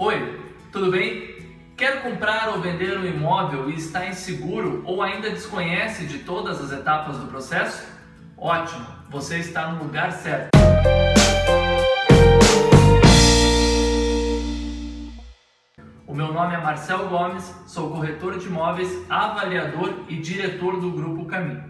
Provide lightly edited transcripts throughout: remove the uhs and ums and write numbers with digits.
Oi, tudo bem? Quer comprar ou vender um imóvel e está inseguro ou ainda desconhece de todas as etapas do processo? Ótimo, você está no lugar certo. O meu nome é Marcel Gomes, sou corretor de imóveis, avaliador e diretor do Grupo Caminho.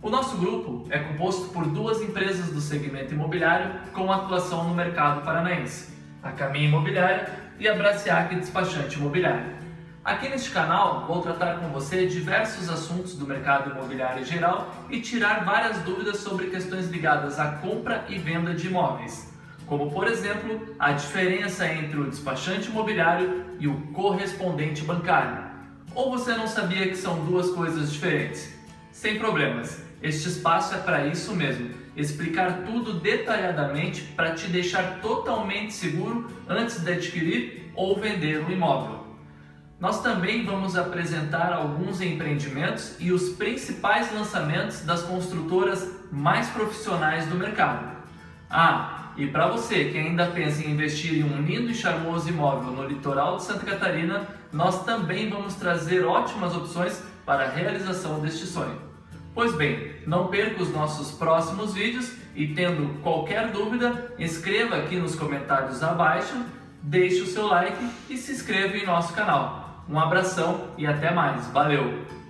O nosso grupo é composto por duas empresas do segmento imobiliário com atuação no mercado paranaense, a Caminho Imobiliária e a Braciac Despachante Imobiliária. Aqui neste canal vou tratar com você diversos assuntos do mercado imobiliário em geral e tirar várias dúvidas sobre questões ligadas à compra e venda de imóveis, como por exemplo a diferença entre o despachante imobiliário e o correspondente bancário. Ou você não sabia que são duas coisas diferentes? Sem problemas, este espaço é para isso mesmo, explicar tudo detalhadamente para te deixar totalmente seguro antes de adquirir ou vender um imóvel. Nós também vamos apresentar alguns empreendimentos e os principais lançamentos das construtoras mais profissionais do mercado. E para você que ainda pensa em investir em um lindo e charmoso imóvel no litoral de Santa Catarina, nós também vamos trazer ótimas opções para a realização deste sonho. Pois bem, não perca os nossos próximos vídeos e tendo qualquer dúvida, escreva aqui nos comentários abaixo, deixe o seu like e se inscreva em nosso canal. Um abração e até mais. Valeu!